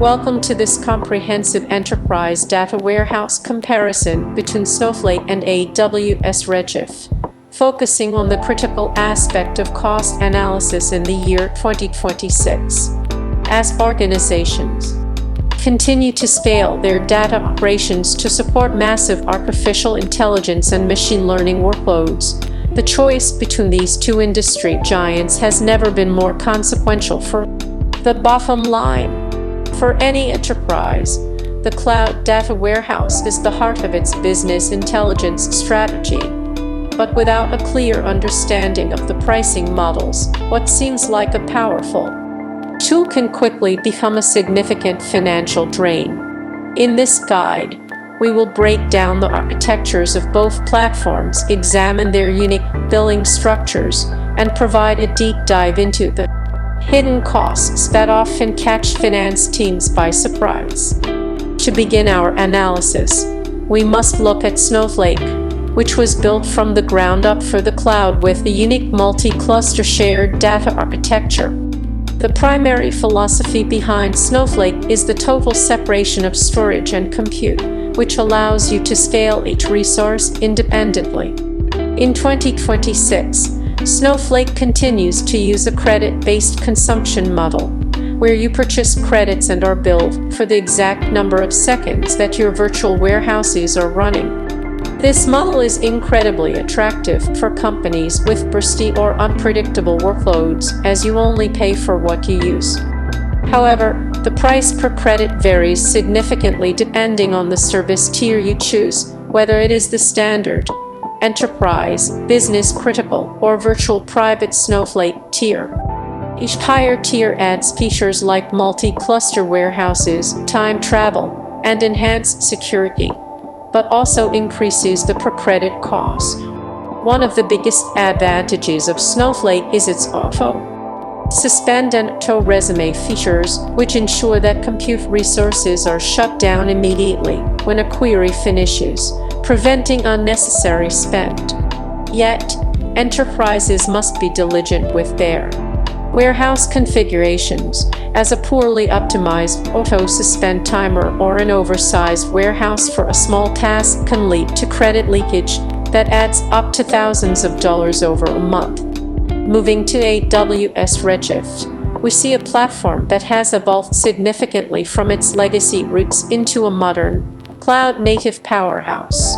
Welcome to this comprehensive enterprise data warehouse comparison between Snowflake and AWS Redshift, focusing on the critical aspect of cost analysis in the year 2026. As organizations continue to scale their data operations to support massive artificial intelligence and machine learning workloads, the choice between these two industry giants has never been more consequential for the bottom line. For any enterprise, the cloud data warehouse is the heart of its business intelligence strategy. But without a clear understanding of the pricing models, what seems like a powerful tool can quickly become a significant financial drain. In this guide, we will break down the architectures of both platforms, examine their unique billing structures, and provide a deep dive into the hidden costs that often catch finance teams by surprise. To begin our analysis, we must look at Snowflake, which was built from the ground up for the cloud with a unique multi-cluster shared data architecture. The primary philosophy behind Snowflake is the total separation of storage and compute, which allows you to scale each resource independently. In 2026, Snowflake continues to use a credit-based consumption model, where you purchase credits and are billed for the exact number of seconds that your virtual warehouses are running. This model is incredibly attractive for companies with bursty or unpredictable workloads, as you only pay for what you use. However, the price per credit varies significantly depending on the service tier you choose, whether it is the standard, enterprise, business critical, or virtual private Snowflake tier. Each higher tier adds features like multi-cluster warehouses, time travel, and enhanced security, but also increases the per credit cost. One of the biggest advantages of Snowflake is its auto-suspend and auto-resume features, which ensure that compute resources are shut down immediately when a query finishes, preventing unnecessary spend. Yet, enterprises must be diligent with their warehouse configurations, as a poorly optimized auto-suspend timer or an oversized warehouse for a small task can lead to credit leakage that adds up to thousands of dollars over a month. Moving to AWS Redshift, we see a platform that has evolved significantly from its legacy roots into a modern, cloud-native powerhouse.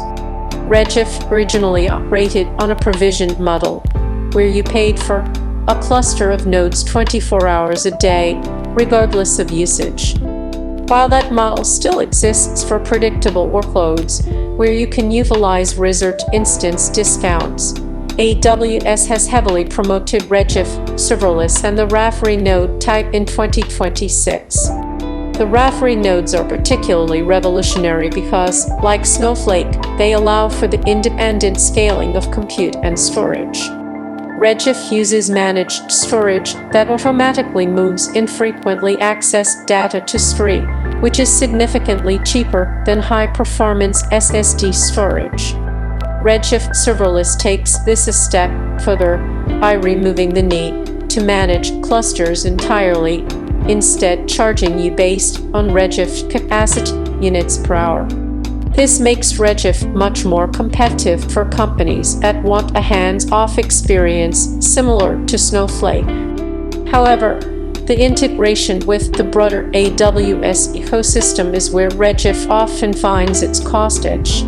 Redshift originally operated on a provisioned model, where you paid for a cluster of nodes 24 hours a day, regardless of usage. While that model still exists for predictable workloads, where you can utilize resort instance discounts, AWS has heavily promoted Redshift serverless and the Raffry node type in 2026. The Raffry nodes are particularly revolutionary because, like Snowflake, they allow for the independent scaling of compute and storage. Redshift uses managed storage that automatically moves infrequently accessed data to S3, which is significantly cheaper than high-performance SSD storage. Redshift serverless takes this a step further by removing the need to manage clusters entirely, instead charging you based on Redshift capacity units per hour. This makes Redshift much more competitive for companies that want a hands-off experience similar to Snowflake. However, the integration with the broader AWS ecosystem is where Redshift often finds its cost edge.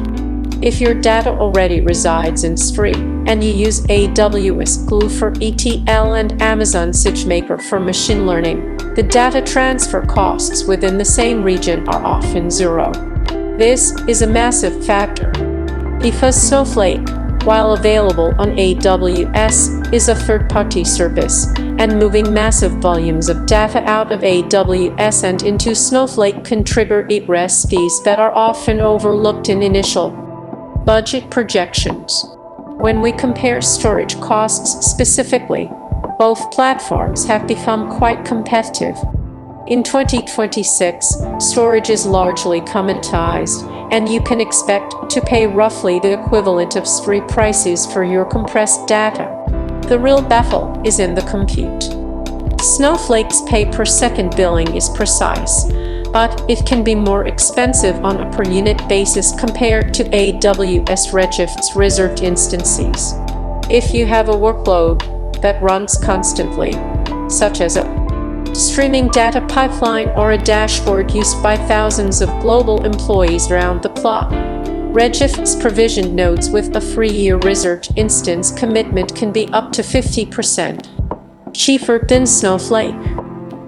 If your data already resides in S3 and you use AWS Glue for ETL and Amazon SageMaker for machine learning, the data transfer costs within the same region are often zero. This is a massive factor, because Snowflake, while available on AWS, is a third-party service, and moving massive volumes of data out of AWS and into Snowflake can trigger egress fees that are often overlooked in initial budget projections. When we compare storage costs specifically, both platforms have become quite competitive. In 2026, storage is largely commoditized, and you can expect to pay roughly the equivalent of S3 prices for your compressed data. The real battle is in the compute. Snowflake's pay-per-second billing is precise, but it can be more expensive on a per-unit basis compared to AWS Redshift's reserved instances. If you have a workload that runs constantly, such as a streaming data pipeline or a dashboard used by thousands of global employees around the clock, Redshift's provisioned nodes with a 3-year reserved instance commitment can be up to 50% cheaper than Snowflake.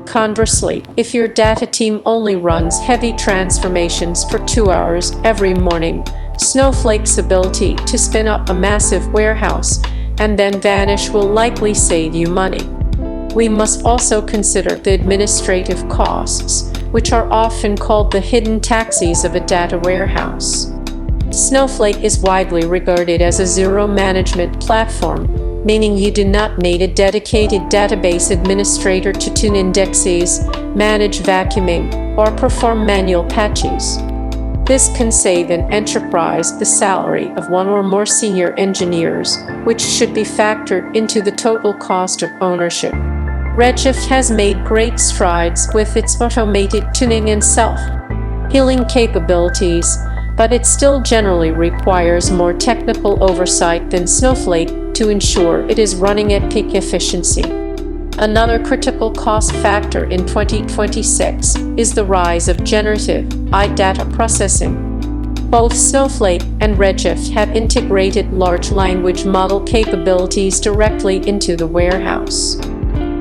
Conversely, if your data team only runs heavy transformations for 2 hours every morning, Snowflake's ability to spin up a massive warehouse and then vanish will likely save you money. We must also consider the administrative costs, which are often called the hidden taxes of a data warehouse. Snowflake is widely regarded as a zero-management platform, meaning you do not need a dedicated database administrator to tune indexes, manage vacuuming, or perform manual patches. This can save an enterprise the salary of one or more senior engineers, which should be factored into the total cost of ownership. Redshift has made great strides with its automated tuning and self-healing capabilities, but it still generally requires more technical oversight than Snowflake to ensure it is running at peak efficiency. Another critical cost factor in 2026 is the rise of generative AI data processing. Both Snowflake and Redshift have integrated large language model capabilities directly into the warehouse.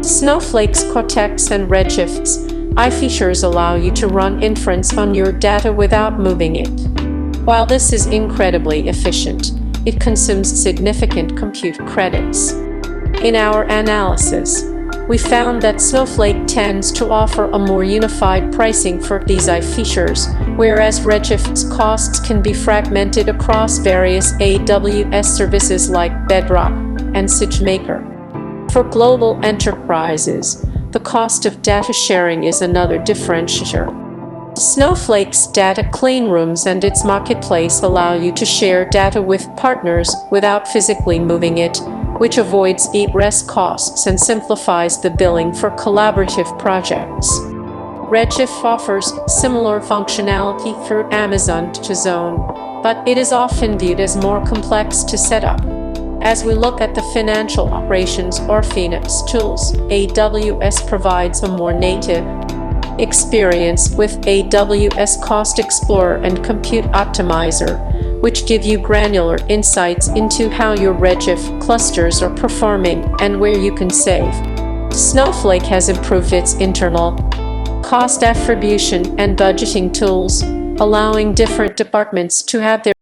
Snowflake's Cortex and Redshift's AI features allow you to run inference on your data without moving it. While this is incredibly efficient, it consumes significant compute credits. In our analysis, we found that Snowflake tends to offer a more unified pricing for these AI features, whereas Redshift's costs can be fragmented across various AWS services like Bedrock and SageMaker. For global enterprises, the cost of data sharing is another differentiator. Snowflake's data cleanrooms and its marketplace allow you to share data with partners without physically moving it, which avoids egress costs and simplifies the billing for collaborative projects. Redshift offers similar functionality through Amazon to Zone, but it is often viewed as more complex to set up. As we look at the financial operations or finance tools, AWS provides a more native experience with AWS Cost Explorer and Compute Optimizer, which give you granular insights into how your Redshift clusters are performing and where you can save. Snowflake has improved its internal cost attribution and budgeting tools, allowing different departments to have their